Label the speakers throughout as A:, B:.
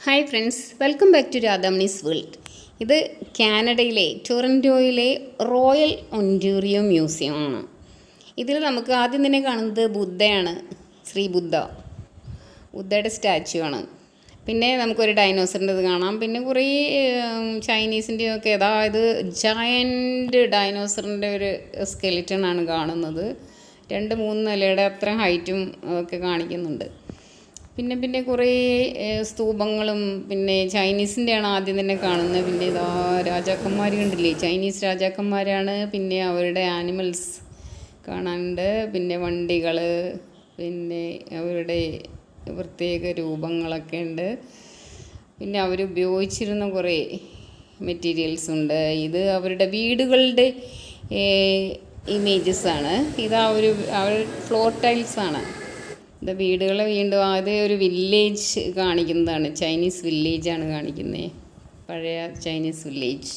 A: Hi friends, welcome back to Radhamani's world. ഇത് കാനഡയിലെ ടൊറൻറ്റോയിലെ royal ഒൻറ്റാറിയോ മ്യൂസിയമാണ്. ഇതിൽ നമുക്ക് ആദ്യം തന്നെ കാണുന്നത് ബുദ്ധയാണ്, ശ്രീ ബുദ്ധയുടെ സ്റ്റാച്ചു ആണ്. പിന്നെ നമുക്കൊരു ഡൈനോസറിൻ്റെത് കാണാം. പിന്നെ കുറേ ചൈനീസിൻ്റെയൊക്കെ, അതായത് ജയൻറ്റ് ഡൈനോസറിൻ്റെ ഒരു സ്കെലിറ്റൺ ആണ് കാണുന്നത്. 2-3 നിലയുടെ അത്ര ഹൈറ്റും ഒക്കെ കാണിക്കുന്നുണ്ട്. പിന്നെ കുറേ സ്തൂപങ്ങളും, പിന്നെ ചൈനീസിൻ്റെയാണ് ആദ്യം തന്നെ കാണുന്നത്. പിന്നെ ഇതാ രാജാക്കന്മാർ കണ്ടില്ലേ, ചൈനീസ് രാജാക്കന്മാരാണ്. പിന്നെ അവരുടെ ആനിമൽസ് കാണാനുണ്ട്, പിന്നെ വണ്ടികൾ, പിന്നെ അവരുടെ പ്രത്യേക രൂപങ്ങളൊക്കെ ഉണ്ട്. പിന്നെ അവരുപയോഗിച്ചിരുന്ന കുറേ മെറ്റീരിയൽസ് ഉണ്ട്. ഇത് അവരുടെ വീടുകളുടെ ഇമേജസാണ്. ഇത് അവർ ഫ്ലോർ ടൈൽസാണ്. ഇത് വീടുകളെ വീണ്ടും അത് ഒരു വില്ലേജ് കാണിക്കുന്നതാണ്. ചൈനീസ് വില്ലേജാണ് കാണിക്കുന്നത്, പഴയ ചൈനീസ് വില്ലേജ്.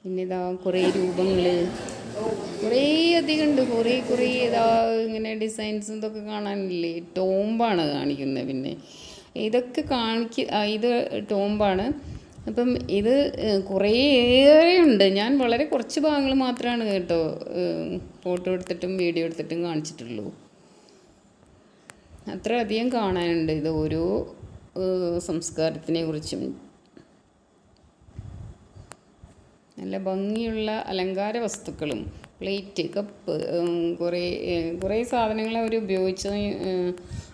A: പിന്നെ ഇതാ കുറേ രൂപങ്ങൾ, കുറേ അധികം ഉണ്ട്. കുറേ ഇതാ ഇങ്ങനെ ഡിസൈൻസും ഇതൊക്കെ കാണാനില്ലേ. ടോംബാണ് കാണിക്കുന്നത്. പിന്നെ ഇതൊക്കെ ഇത് ടോംബാണ്. അപ്പം ഇത് കുറേയേറെ ഉണ്ട്. ഞാൻ വളരെ കുറച്ച് ഭാഗങ്ങൾ മാത്രമാണ് കേട്ടോ ഫോട്ടോ എടുത്തിട്ടും വീഡിയോ എടുത്തിട്ടും കാണിച്ചിട്ടുള്ളൂ. അത്ര അധികം കാണാനുണ്ട്. ഇത് ഓരോ സംസ്കാരത്തിനെ കുറിച്ചും നല്ല ഭംഗിയുള്ള അലങ്കാര വസ്തുക്കളും, പ്ലേറ്റ്, കപ്പ്, കുറേ സാധനങ്ങൾ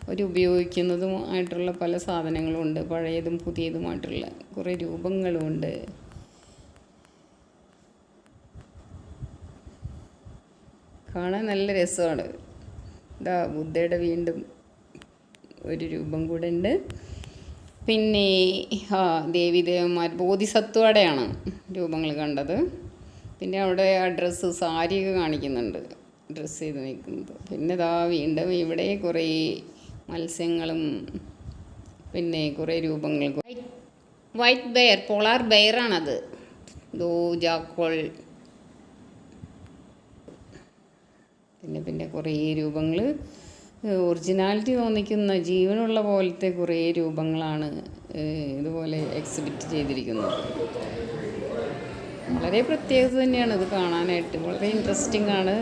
A: അവർ ഉപയോഗിക്കുന്നതുമായിട്ടുള്ള പല സാധനങ്ങളുമുണ്ട്. പഴയതും പുതിയതുമായിട്ടുള്ള കുറേ രൂപങ്ങളുമുണ്ട്. കാണാൻ നല്ല രസമാണ്. ഇതാ ബുദ്ധയുടെ വീണ്ടും ഒരു രൂപം കൂടെ ഉണ്ട്. പിന്നെ ദേവീദേവന്മാർ, ബോധിസത്വയുടെയാണ് രൂപങ്ങൾ കണ്ടത്. പിന്നെ അവിടെ ആ ഡ്രസ്സ്, സാരിയൊക്കെ കാണിക്കുന്നുണ്ട്, ഡ്രസ്സ് ചെയ്ത് നിൽക്കുന്നത്. പിന്നെ ഇതാ വീണ്ടും ഇവിടെ കുറേ മത്സ്യങ്ങളും, പിന്നെ കുറേ രൂപങ്ങൾ. വൈറ്റ് ബെയർ, പോളാർ ബെയറാണത്. ജാക്കോൾ. പിന്നെ കുറേ രൂപങ്ങൾ, ഒറിജിനാലിറ്റി തോന്നിക്കുന്ന ജീവനുള്ള പോലത്തെ കുറേ രൂപങ്ങളാണ് ഇതുപോലെ എക്സിബിറ്റ് ചെയ്തിരിക്കുന്നത്. വളരെ പ്രത്യേകത തന്നെയാണ് ഇത് കാണാനായിട്ട്. വളരെ ഇൻട്രസ്റ്റിംഗ് ആണ്.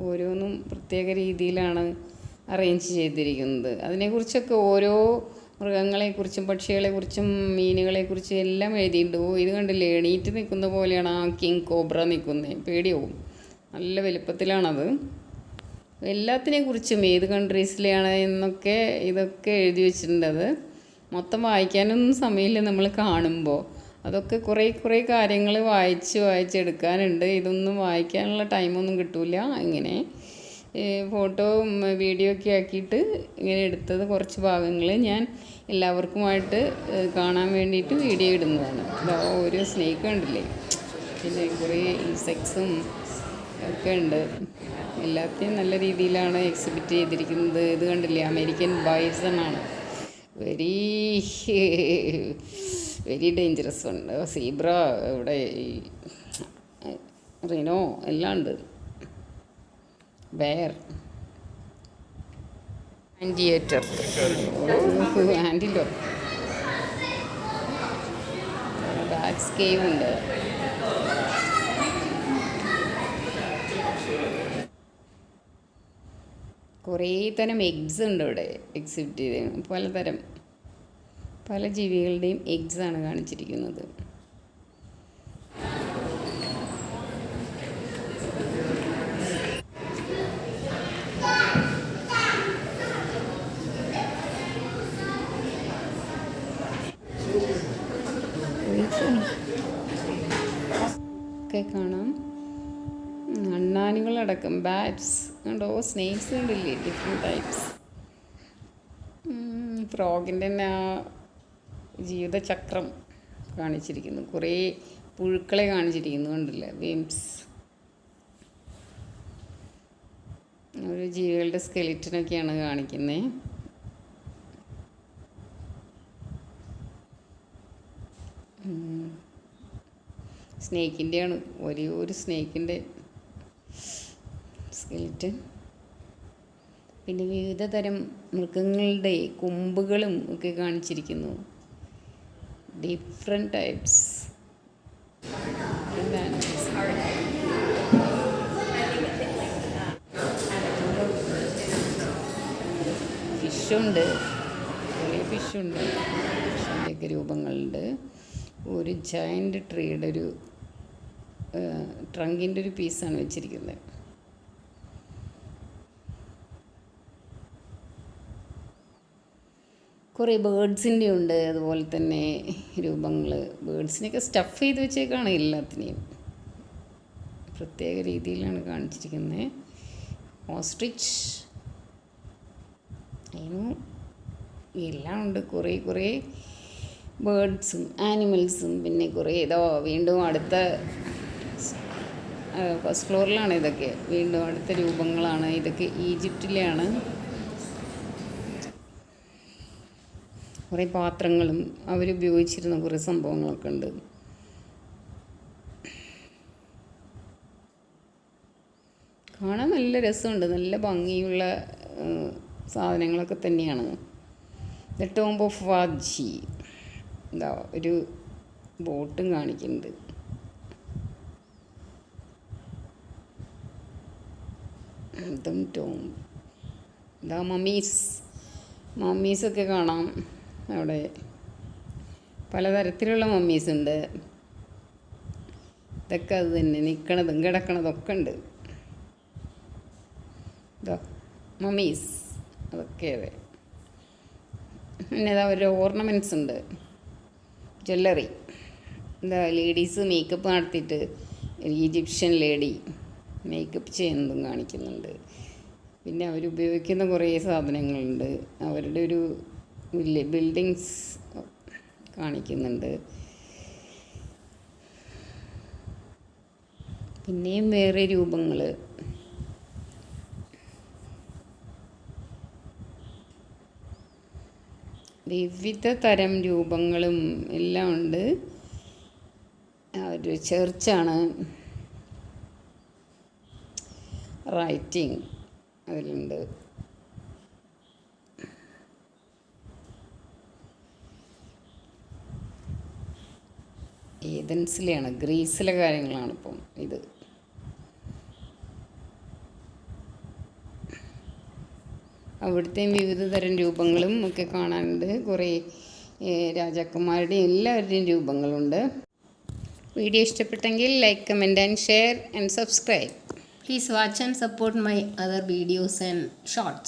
A: ഓരോന്നും പ്രത്യേക രീതിയിലാണ് അറേഞ്ച് ചെയ്തിരിക്കുന്നത്. അതിനെക്കുറിച്ചൊക്കെ ഓരോ മൃഗങ്ങളെക്കുറിച്ചും പക്ഷികളെക്കുറിച്ചും മീനുകളെക്കുറിച്ചും എല്ലാം എഴുതിയിട്ടുണ്ട്. ഇത് കണ്ടില്ലേ, എണീറ്റ് നിൽക്കുന്ന പോലെയാണ് ആ കിങ് കോബ്ര നിൽക്കുന്നത്. പേടിയാവും, നല്ല വലുപ്പത്തിലാണത്. എല്ലാത്തിനെക്കുറിച്ചും ഏത് കൺട്രീസിലെയാണ് എന്നൊക്കെ ഇതൊക്കെ എഴുതി വെച്ചിട്ടുണ്ട്. അത് മൊത്തം വായിക്കാനൊന്നും സമയമില്ല നമ്മൾ കാണുമ്പോൾ. അതൊക്കെ കുറേ കാര്യങ്ങൾ വായിച്ചെടുക്കാനുണ്ട്. ഇതൊന്നും വായിക്കാനുള്ള ടൈമൊന്നും കിട്ടില്ല. ഇങ്ങനെ ഫോട്ടോ വീഡിയോ ഒക്കെ ആക്കിയിട്ട് ഇങ്ങനെ എടുത്തത് കുറച്ച് ഭാഗങ്ങൾ ഞാൻ എല്ലാവർക്കുമായിട്ട് കാണാൻ വേണ്ടിയിട്ട് വീഡിയോ ഇടുന്നതാണ്. ഓരോ സ്നേക്ക് കണ്ടില്ലേ, പിന്നെ കുറേ ഇൻസെക്ട്സും ഒക്കെ ഉണ്ട്. എല്ലാത്തിനും നല്ല രീതിയിലാണ് എക്സിബിറ്റ് ചെയ്തിരിക്കുന്നത്. ഇത് കണ്ടില്ലേ, അമേരിക്കൻ ബൈസൺ ആണ്. വെരി ഡേഞ്ചറസ് ഉണ്ട്. സീബ്ര, ഇവിടെ റിനോ എല്ലാം ഉണ്ട്. ബെയർ, ആൻറ്റിയേറ്റർ, ആൻറ്റിലോ, ബാറ്റ്സ് കേവ് ഉണ്ട്. കുറേ തരം എഗ്സ് ഉണ്ട് ഇവിടെ എക്സിബിറ്റ് ചെയ്ത്. പല ജീവികളുടെയും എഗ്സാണ് കാണിച്ചിരിക്കുന്നത്. ഒക്കെ കാണാം, അണ്ണാനുകളടക്കം, ബാറ്റ്സ് കണ്ടോ, സ്നേക്സ് ഉണ്ടല്ലേ, ഡിഫറെൻറ്റ് ടൈപ്സ്. ഫ്രോഗിൻ്റെ തന്നെ ആ ജീവിതചക്രം കാണിച്ചിരിക്കുന്നു. കുറേ പുഴുക്കളെ കാണിച്ചിരിക്കുന്നു, കണ്ടില്ലേ, വേംസ്. ഒരു ജീവികളുടെ സ്കെലിറ്റനൊക്കെയാണ് കാണിക്കുന്നത്. സ്നേക്കിൻ്റെയാണ്, ഒരു സ്നേക്കിൻ്റെ സ്കെലിറ്റൻ. പിന്നെ വിവിധ തരം മൃഗങ്ങളുടെ കൊമ്പുകളും ഒക്കെ കാണിച്ചിരിക്കുന്നു. ഡിഫറെൻറ്റ് ടൈപ്സ് ഫിഷുണ്ട്, കുറേ ഫിഷുണ്ട്, ഫിഷിൻ്റെയൊക്കെ രൂപങ്ങളുണ്ട്. ഒരു ജയൻ്റ് ട്രീയുടെ ഒരു ട്രങ്കിൻ്റെ ഒരു പീസാണ് വെച്ചിരിക്കുന്നത്. കുറേ ബേഡ്സിൻ്റെ ഉണ്ട്, അതുപോലെ തന്നെ രൂപങ്ങൾ. ബേഡ്സിനെയൊക്കെ സ്റ്റഫ് ചെയ്ത് വെച്ചേക്കാണ് എല്ലാത്തിനെയും. പ്രത്യേക രീതിയിലാണ് കാണിച്ചിരിക്കുന്നത്. ഓസ്ട്രിച്ച് അതിനും എല്ലാം ഉണ്ട്. കുറേ ബേഡ്സും ആനിമൽസും, പിന്നെ കുറേ വീണ്ടും അടുത്ത ഫസ്റ്റ് ഫ്ലോറിലാണ് ഇതൊക്കെ. വീണ്ടും അടുത്ത രൂപങ്ങളാണ് ഇതൊക്കെ. ഈജിപ്തിലെയാണ്. കുറേ പാത്രങ്ങളും അവരുപയോഗിച്ചിരുന്ന കുറേ സംഭവങ്ങളൊക്കെ ഉണ്ട്. കാണാൻ നല്ല രസമുണ്ട്, നല്ല ഭംഗിയുള്ള സാധനങ്ങളൊക്കെ തന്നെയാണ്. ദ ടോംബ് ഓഫ് വാജി, ഒരു ബോട്ടും കാണിക്കുന്നുണ്ട്. ഇതും ടോംബ്. മമ്മീസൊക്കെ കാണാം അവിടെ. പലതരത്തിലുള്ള മമ്മീസ് ഉണ്ട്. ഇതൊക്കെ അത് തന്നെ, നിൽക്കണതും കിടക്കണതൊക്കെ ഉണ്ട്. മമ്മീസ് അതൊക്കെ അതെ. പിന്നെ അവരുടെ ഓർണമെൻറ്റ്സ് ഉണ്ട്, ജ്വല്ലറി. ലേഡീസ് മേക്കപ്പ് നടത്തിയിട്ട് ഈജിപ്ഷ്യൻ ലേഡി മേക്കപ്പ് ചെയ്യുന്നതും കാണിക്കുന്നുണ്ട്. പിന്നെ അവരുപയോഗിക്കുന്ന കുറേ സാധനങ്ങളുണ്ട്. അവരുടെ ഒരു ബിൽഡിങ്സ് കാണിക്കുന്നുണ്ട്. പിന്നെയും വേറെ രൂപങ്ങൾ. വിവിധ തരം രൂപങ്ങളും എല്ലാം ഉണ്ട്. ഒരു ചർച്ചാണ്. റൈറ്റിംഗ് അതിലുണ്ട്. ഏതൻസിലെയാണ്, ഗ്രീസിലെ കാര്യങ്ങളാണ് ഇപ്പം ഇത്. അവിടുത്തെയും വിവിധ തരം രൂപങ്ങളും ഒക്കെ കാണാനുണ്ട്. കുറേ രാജാക്കന്മാരുടെയും എല്ലാവരുടെയും രൂപങ്ങളുണ്ട്. വീഡിയോ ഇഷ്ടപ്പെട്ടെങ്കിൽ like, comment and share and subscribe. Please watch and support my other videos and shorts.